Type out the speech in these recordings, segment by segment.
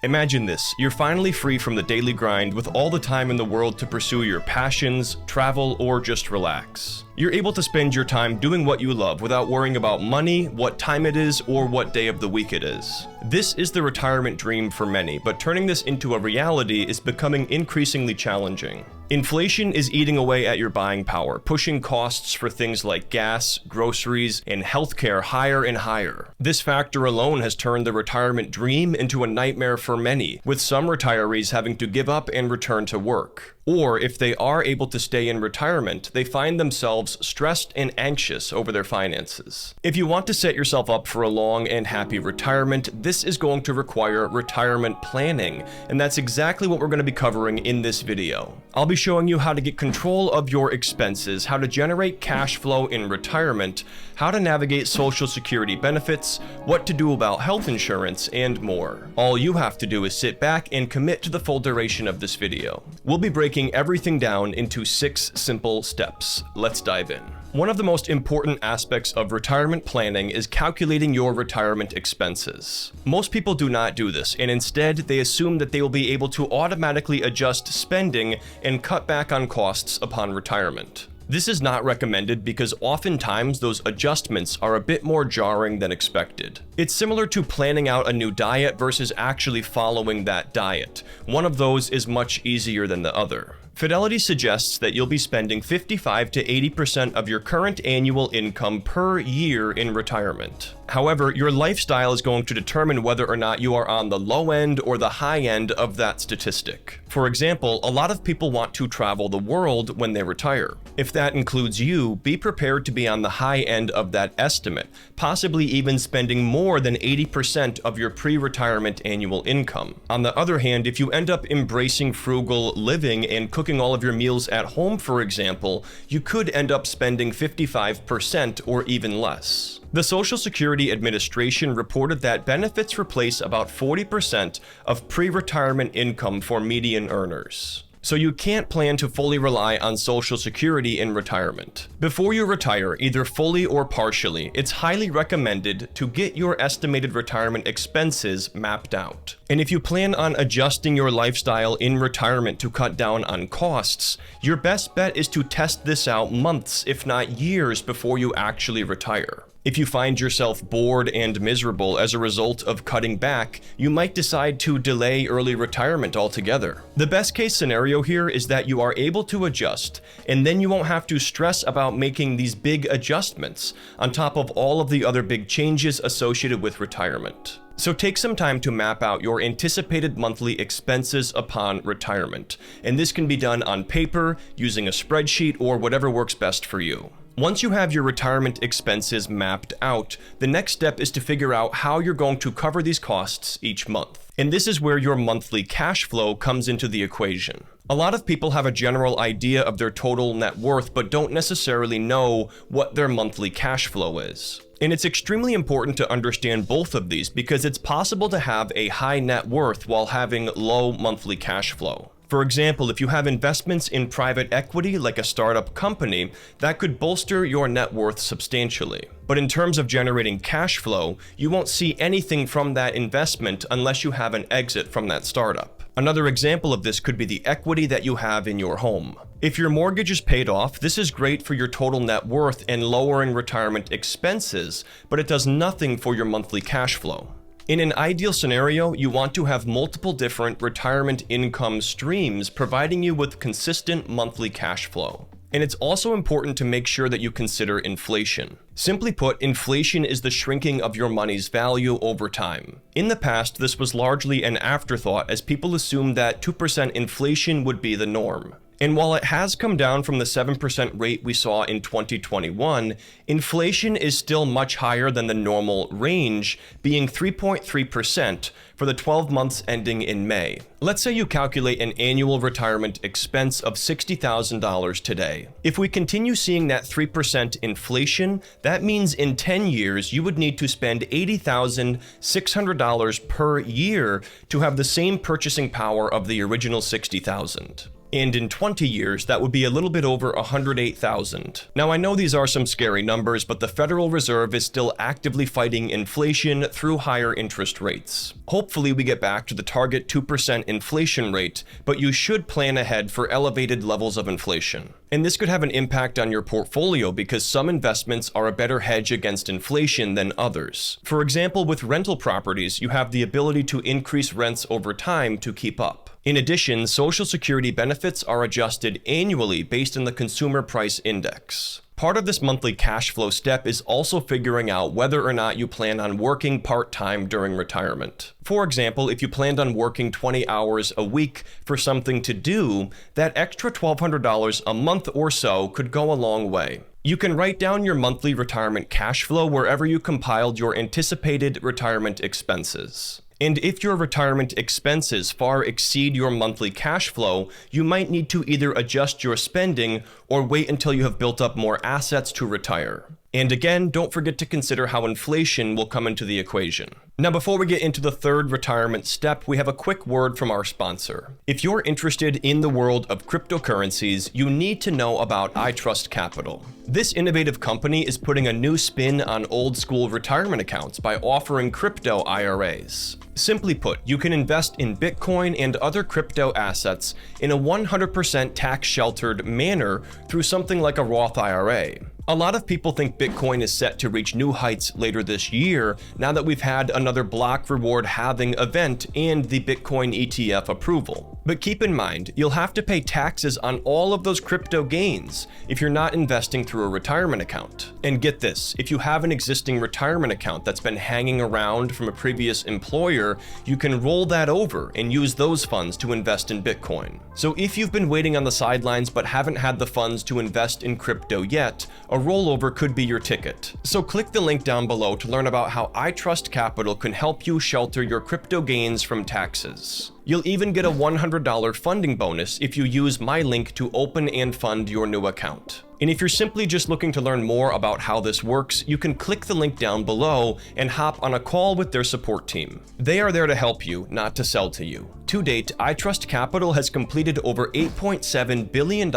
Imagine this, you're finally free from the daily grind with all the time in the world to pursue your passions, travel, or just relax. You're able to spend your time doing what you love without worrying about money, what time it is, or what day of the week it is. This is the retirement dream for many, but turning this into a reality is becoming increasingly challenging. Inflation is eating away at your buying power, pushing costs for things like gas, groceries, and healthcare higher and higher. This factor alone has turned the retirement dream into a nightmare for many, with some retirees having to give up and return to work. Or if they are able to stay in retirement, they find themselves stressed and anxious over their finances. If you want to set yourself up for a long and happy retirement, this is going to require retirement planning, and that's exactly what we're going to be covering in this video. I'll be showing you how to get control of your expenses, how to generate cash flow in retirement, how to navigate Social Security benefits, what to do about health insurance, and more. All you have to do is sit back and commit to the full duration of this video. We'll be breaking everything down into 6 simple steps. Let's dive in. One of the most important aspects of retirement planning is calculating your retirement expenses. Most people do not do this, and instead they assume that they will be able to automatically adjust spending and cut back on costs upon retirement. This is not recommended because oftentimes those adjustments are a bit more jarring than expected. It's similar to planning out a new diet versus actually following that diet. One of those is much easier than the other. Fidelity suggests that you'll be spending 55 to 80% of your current annual income per year in retirement. However, your lifestyle is going to determine whether or not you are on the low end or the high end of that statistic. For example, a lot of people want to travel the world when they retire. If that includes you, be prepared to be on the high end of that estimate, possibly even spending more than 80% of your pre-retirement annual income. On the other hand, if you end up embracing frugal living and cooking all of your meals at home, for example, you could end up spending 55% or even less. The Social Security Administration reported that benefits replace about 40% of pre-retirement income for median earners. So you can't plan to fully rely on Social Security in retirement. Before you retire, either fully or partially, it's highly recommended to get your estimated retirement expenses mapped out. And if you plan on adjusting your lifestyle in retirement to cut down on costs, your best bet is to test this out months, if not years, before you actually retire. If you find yourself bored and miserable as a result of cutting back, you might decide to delay early retirement altogether. The best case scenario here is that you are able to adjust, and then you won't have to stress about making these big adjustments on top of all of the other big changes associated with retirement. So take some time to map out your anticipated monthly expenses upon retirement, and this can be done on paper, using a spreadsheet, or whatever works best for you. Once you have your retirement expenses mapped out, the next step is to figure out how you're going to cover these costs each month. And this is where your monthly cash flow comes into the equation. A lot of people have a general idea of their total net worth, but don't necessarily know what their monthly cash flow is. And it's extremely important to understand both of these because it's possible to have a high net worth while having low monthly cash flow. For example, if you have investments in private equity like a startup company, that could bolster your net worth substantially. But in terms of generating cash flow, you won't see anything from that investment unless you have an exit from that startup. Another example of this could be the equity that you have in your home. If your mortgage is paid off, this is great for your total net worth and lowering retirement expenses, but it does nothing for your monthly cash flow. In an ideal scenario, you want to have multiple different retirement income streams providing you with consistent monthly cash flow. And it's also important to make sure that you consider inflation. Simply put, inflation is the shrinking of your money's value over time. In the past, this was largely an afterthought as people assumed that 2% inflation would be the norm. And while it has come down from the 7% rate we saw in 2021, inflation is still much higher than the normal range, being 3.3% for the 12 months ending in May. Let's say you calculate an annual retirement expense of $60,000 today. If we continue seeing that 3% inflation, that means in 10 years you would need to spend $80,600 per year to have the same purchasing power of the original $60,000. And in 20 years, that would be a little bit over 108,000. Now, I know these are some scary numbers, but the Federal Reserve is still actively fighting inflation through higher interest rates. Hopefully, we get back to the target 2% inflation rate, but you should plan ahead for elevated levels of inflation. And this could have an impact on your portfolio because some investments are a better hedge against inflation than others. For example, with rental properties, you have the ability to increase rents over time to keep up. In addition, Social Security benefits are adjusted annually based on the Consumer Price Index. Part of this monthly cash flow step is also figuring out whether or not you plan on working part-time during retirement. For example, if you planned on working 20 hours a week for something to do, that extra $1,200 a month or so could go a long way. You can write down your monthly retirement cash flow wherever you compiled your anticipated retirement expenses. And if your retirement expenses far exceed your monthly cash flow, you might need to either adjust your spending or wait until you have built up more assets to retire. And again, don't forget to consider how inflation will come into the equation. Now, before we get into the third retirement step, we have a quick word from our sponsor. If you're interested in the world of cryptocurrencies, you need to know about iTrustCapital. This innovative company is putting a new spin on old school retirement accounts by offering crypto IRAs. Simply put, you can invest in Bitcoin and other crypto assets in a 100% tax-sheltered manner through something like a Roth IRA. A lot of people think Bitcoin is set to reach new heights later this year now that we've had another block reward halving event and the Bitcoin ETF approval. But keep in mind, you'll have to pay taxes on all of those crypto gains if you're not investing through a retirement account. And get this, if you have an existing retirement account that's been hanging around from a previous employer, you can roll that over and use those funds to invest in Bitcoin. So if you've been waiting on the sidelines but haven't had the funds to invest in crypto yet, a rollover could be your ticket. So click the link down below to learn about how iTrustCapital can help you shelter your crypto gains from taxes. You'll even get a $100 funding bonus if you use my link to open and fund your new account. And if you're simply just looking to learn more about how this works, you can click the link down below and hop on a call with their support team. They are there to help you, not to sell to you. To date, iTrustCapital has completed over $8.7 billion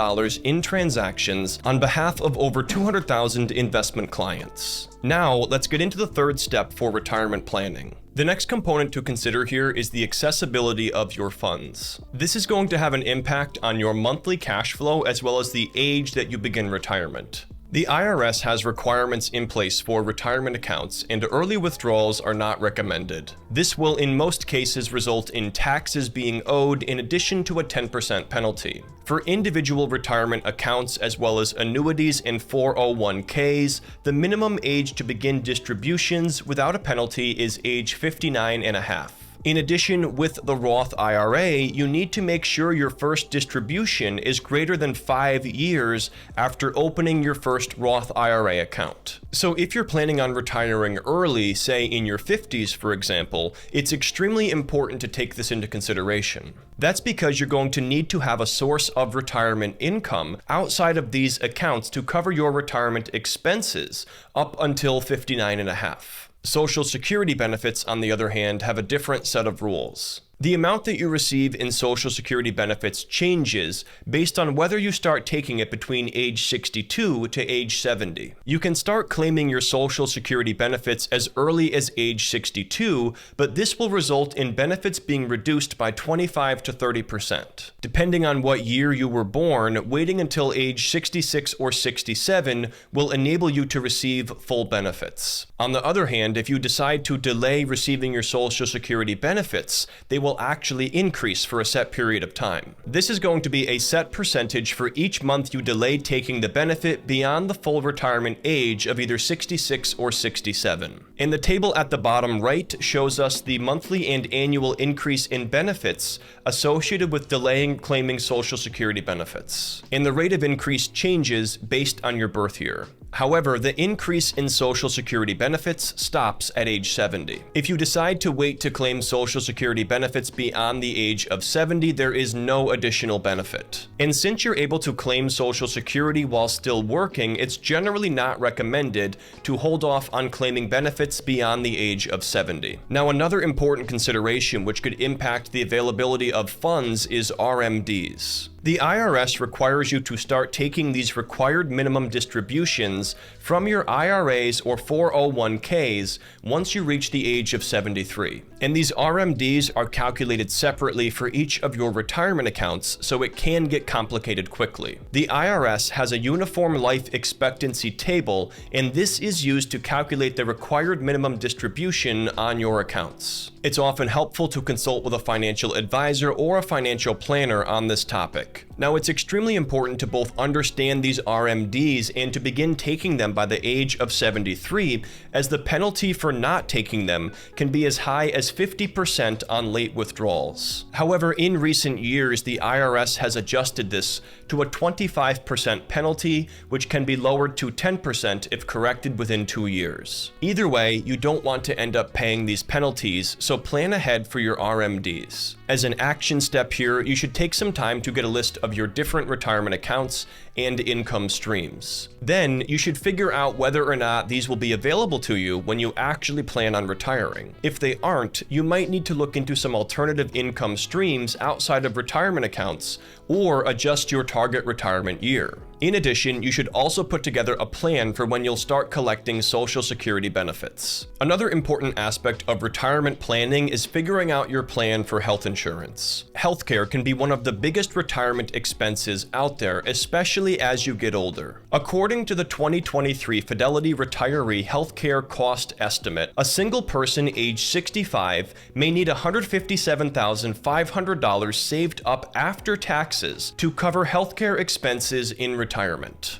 in transactions on behalf of over 200,000 investment clients. Now, let's get into the third step for retirement planning. The next component to consider here is the accessibility of your funds. This is going to have an impact on your monthly cash flow as well as the age that you begin retirement. The IRS has requirements in place for retirement accounts, and early withdrawals are not recommended. This will in most cases result in taxes being owed in addition to a 10% penalty. For individual retirement accounts as well as annuities and 401ks, the minimum age to begin distributions without a penalty is age 59 and a half. In addition, with the Roth IRA, you need to make sure your first distribution is greater than 5 years after opening your first Roth IRA account. So if you're planning on retiring early, say in your 50s for example, it's extremely important to take this into consideration. That's because you're going to need to have a source of retirement income outside of these accounts to cover your retirement expenses up until 59 and a half. Social Security benefits, on the other hand, have a different set of rules. The amount that you receive in Social Security benefits changes based on whether you start taking it between age 62 to age 70. You can start claiming your Social Security benefits as early as age 62, but this will result in benefits being reduced by 25 to 30%. Depending on what year you were born, waiting until age 66 or 67 will enable you to receive full benefits. On the other hand, if you decide to delay receiving your Social Security benefits, they will actually increase for a set period of time. This is going to be a set percentage for each month you delay taking the benefit beyond the full retirement age of either 66 or 67. And the table at the bottom right shows us the monthly and annual increase in benefits associated with delaying claiming Social Security benefits. And the rate of increase changes based on your birth year. However, the increase in Social Security benefits stops at age 70. If you decide to wait to claim Social Security benefits beyond the age of 70, there is no additional benefit. And since you're able to claim Social Security while still working, it's generally not recommended to hold off on claiming benefits beyond the age of 70. Now, another important consideration which could impact the availability of funds is RMDs. The IRS requires you to start taking these required minimum distributions from your IRAs or 401ks once you reach the age of 73. And these RMDs are calculated separately for each of your retirement accounts, so it can get complicated quickly. The IRS has a uniform life expectancy table, and this is used to calculate the required minimum distribution on your accounts. It's often helpful to consult with a financial advisor or a financial planner on this topic. Now, it's extremely important to both understand these RMDs and to begin taking them by the age of 73, as the penalty for not taking them can be as high as 50% on late withdrawals. However, in recent years, the IRS has adjusted this to a 25% penalty, which can be lowered to 10% if corrected within 2 years. Either way, you don't want to end up paying these penalties, so plan ahead for your RMDs. As an action step here, you should take some time to get a list of your different retirement accounts and income streams. Then, you should figure out whether or not these will be available to you when you actually plan on retiring. If they aren't, you might need to look into some alternative income streams outside of retirement accounts or adjust your target retirement year. In addition, you should also put together a plan for when you'll start collecting Social Security benefits. Another important aspect of retirement planning is figuring out your plan for health insurance. Healthcare can be one of the biggest retirement expenses out there, especially as you get older. According to the 2023 Fidelity Retiree Healthcare Cost Estimate, a single person age 65 may need $157,500 saved up after taxes to cover healthcare expenses in retirement.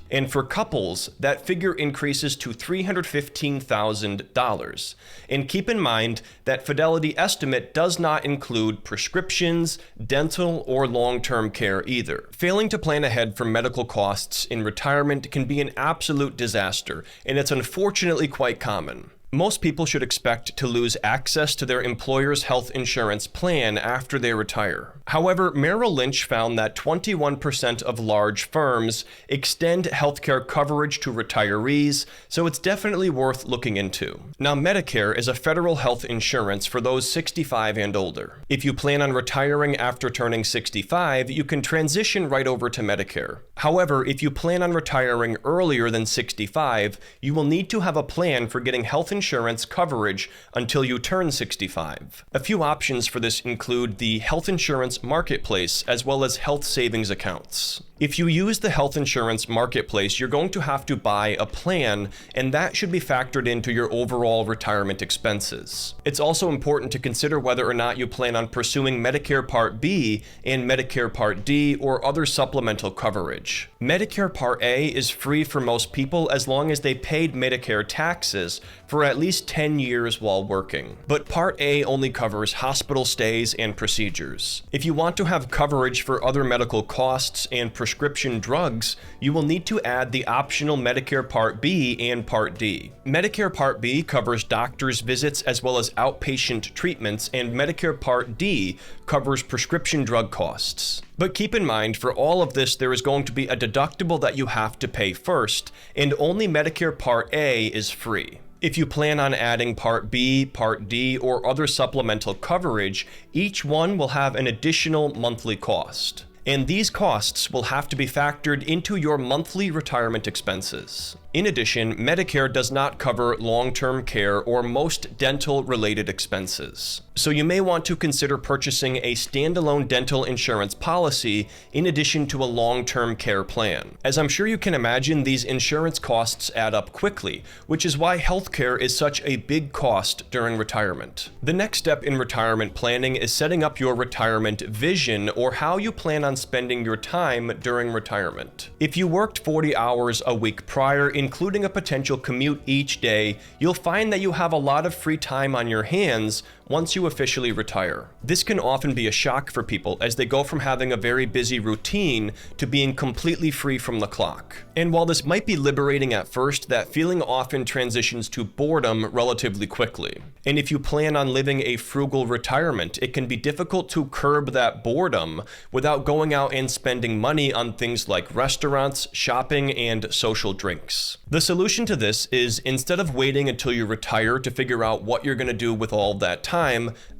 And for couples, that figure increases to $315,000. And keep in mind that Fidelity estimate does not include prescriptions, dental, or long-term care either. Failing to plan ahead for medical costs in retirement can be an absolute disaster, and it's unfortunately quite common. Most people should expect to lose access to their employer's health insurance plan after they retire. However, Merrill Lynch found that 21% of large firms extend healthcare coverage to retirees, so it's definitely worth looking into. Now, Medicare is a federal health insurance for those 65 and older. If you plan on retiring after turning 65, you can transition right over to Medicare. However, if you plan on retiring earlier than 65, you will need to have a plan for getting health insurance coverage until you turn 65. A few options for this include the health insurance marketplace as well as health savings accounts. If you use the health insurance marketplace, you're going to have to buy a plan, and that should be factored into your overall retirement expenses. It's also important to consider whether or not you plan on pursuing Medicare Part B and Medicare Part D or other supplemental coverage. Medicare Part A is free for most people as long as they paid Medicare taxes for at least 10 years while working. But Part A only covers hospital stays and procedures. If you want to have coverage for other medical costs and prescription drugs, you will need to add the optional Medicare Part B and Part D. Medicare Part B covers doctor's visits as well as outpatient treatments, and Medicare Part D covers prescription drug costs. But keep in mind, for all of this, there is going to be a deductible that you have to pay first, and only Medicare Part A is free. If you plan on adding Part B, Part D, or other supplemental coverage, each one will have an additional monthly cost. And these costs will have to be factored into your monthly retirement expenses. In addition, Medicare does not cover long-term care or most dental-related expenses. So you may want to consider purchasing a standalone dental insurance policy in addition to a long-term care plan. As I'm sure you can imagine, these insurance costs add up quickly, which is why healthcare is such a big cost during retirement. The next step in retirement planning is setting up your retirement vision, or how you plan on spending your time during retirement. If you worked 40 hours a week prior, including a potential commute each day, you'll find that you have a lot of free time on your hands once you officially retire. This can often be a shock for people as they go from having a very busy routine to being completely free from the clock. And while this might be liberating at first, that feeling often transitions to boredom relatively quickly. And if you plan on living a frugal retirement, it can be difficult to curb that boredom without going out and spending money on things like restaurants, shopping, and social drinks. The solution to this is, instead of waiting until you retire to figure out what you're going to do with all that time,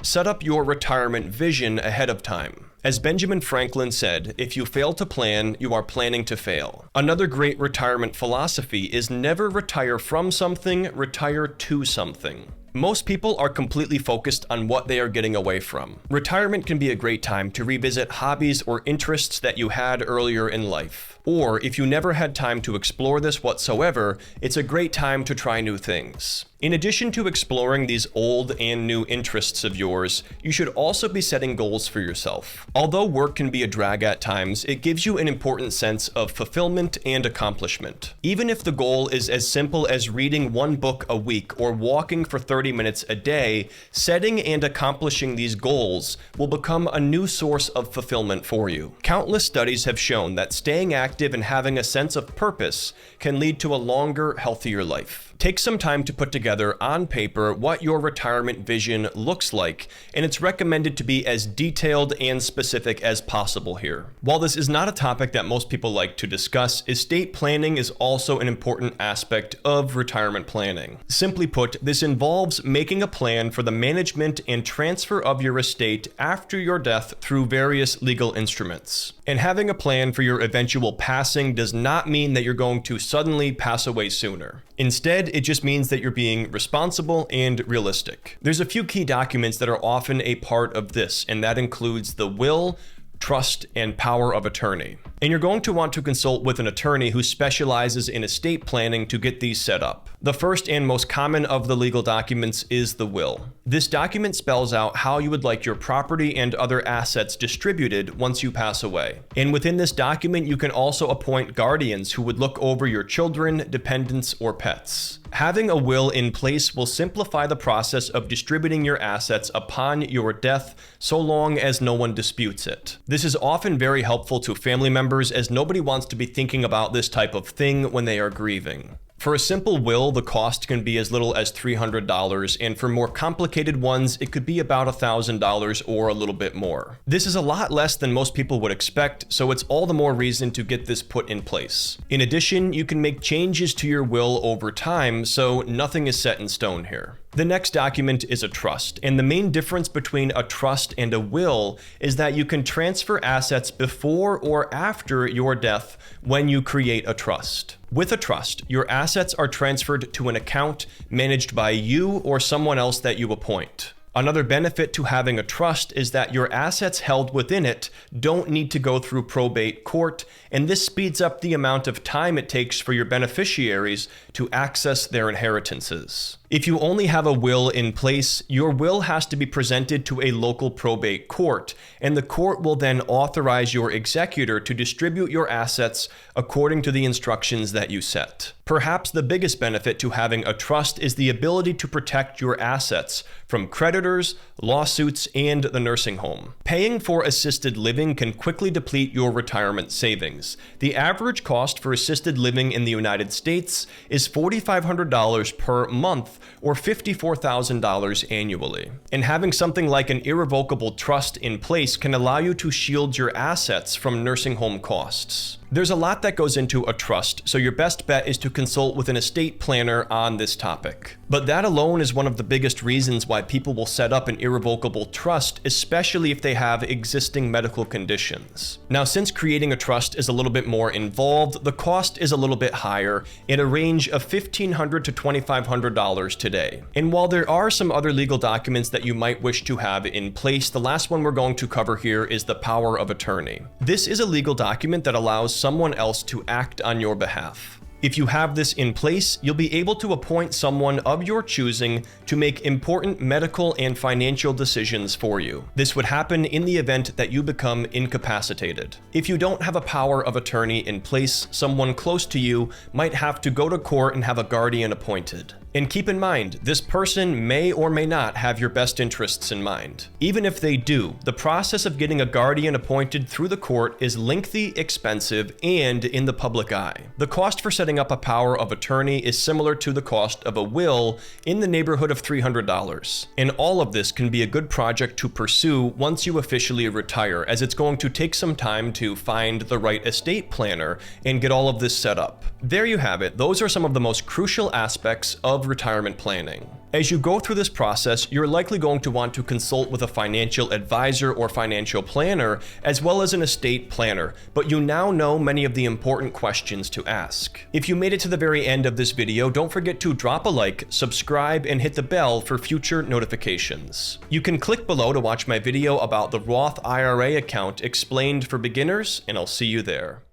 set up your retirement vision ahead of time. As Benjamin Franklin said, if you fail to plan, you are planning to fail. Another great retirement philosophy is never retire from something, retire to something. Most people are completely focused on what they are getting away from. Retirement can be a great time to revisit hobbies or interests that you had earlier in life. Or if you never had time to explore this whatsoever, it's a great time to try new things. In addition to exploring these old and new interests of yours, you should also be setting goals for yourself. Although work can be a drag at times, it gives you an important sense of fulfillment and accomplishment. Even if the goal is as simple as reading one book a week or walking for 30 minutes a day, setting and accomplishing these goals will become a new source of fulfillment for you. Countless studies have shown that staying active and having a sense of purpose can lead to a longer, healthier life. Take some time to put together on paper what your retirement vision looks like, and it's recommended to be as detailed and specific as possible here. While this is not a topic that most people like to discuss, estate planning is also an important aspect of retirement planning. Simply put, this involves making a plan for the management and transfer of your estate after your death through various legal instruments. And having a plan for your eventual passing does not mean that you're going to suddenly pass away sooner. Instead, it just means that you're being responsible and realistic. There's a few key documents that are often a part of this, and that includes the will, trust, and power of attorney. And you're going to want to consult with an attorney who specializes in estate planning to get these set up. The first and most common of the legal documents is the will. This document spells out how you would like your property and other assets distributed once you pass away. And within this document, you can also appoint guardians who would look over your children, dependents, or pets. Having a will in place will simplify the process of distributing your assets upon your death, so long as no one disputes it. This is often very helpful to family members, as nobody wants to be thinking about this type of thing when they are grieving. For a simple will, the cost can be as little as $300, and for more complicated ones, it could be about $1,000 or a little bit more. This is a lot less than most people would expect, so it's all the more reason to get this put in place. In addition, you can make changes to your will over time, so nothing is set in stone here. The next document is a trust, and the main difference between a trust and a will is that you can transfer assets before or after your death when you create a trust. With a trust, your assets are transferred to an account managed by you or someone else that you appoint. Another benefit to having a trust is that your assets held within it don't need to go through probate court, and this speeds up the amount of time it takes for your beneficiaries to access their inheritances. If you only have a will in place, your will has to be presented to a local probate court, and the court will then authorize your executor to distribute your assets according to the instructions that you set. Perhaps the biggest benefit to having a trust is the ability to protect your assets from creditors, lawsuits, and the nursing home. Paying for assisted living can quickly deplete your retirement savings. The average cost for assisted living in the United States is $4,500 per month, or $54,000 annually. And having something like an irrevocable trust in place can allow you to shield your assets from nursing home costs. There's a lot that goes into a trust, so your best bet is to consult with an estate planner on this topic. But that alone is one of the biggest reasons why people will set up an irrevocable trust, especially if they have existing medical conditions. Now, since creating a trust is a little bit more involved, the cost is a little bit higher, in a range of $1,500 to $2,500 today. And while there are some other legal documents that you might wish to have in place, the last one we're going to cover here is the power of attorney. This is a legal document that allows someone else to act on your behalf. If you have this in place, you'll be able to appoint someone of your choosing to make important medical and financial decisions for you. This would happen in the event that you become incapacitated. If you don't have a power of attorney in place, someone close to you might have to go to court and have a guardian appointed. And keep in mind, this person may or may not have your best interests in mind. Even if they do, the process of getting a guardian appointed through the court is lengthy, expensive, and in the public eye. The cost for setting up a power of attorney is similar to the cost of a will, in the neighborhood of $300. And all of this can be a good project to pursue once you officially retire, as it's going to take some time to find the right estate planner and get all of this set up. There you have it. Those are some of the most crucial aspects of love retirement planning. As you go through this process, you're likely going to want to consult with a financial advisor or financial planner, as well as an estate planner, but you now know many of the important questions to ask. If you made it to the very end of this video, don't forget to drop a like, subscribe, and hit the bell for future notifications. You can click below to watch my video about the Roth IRA account explained for beginners, and I'll see you there.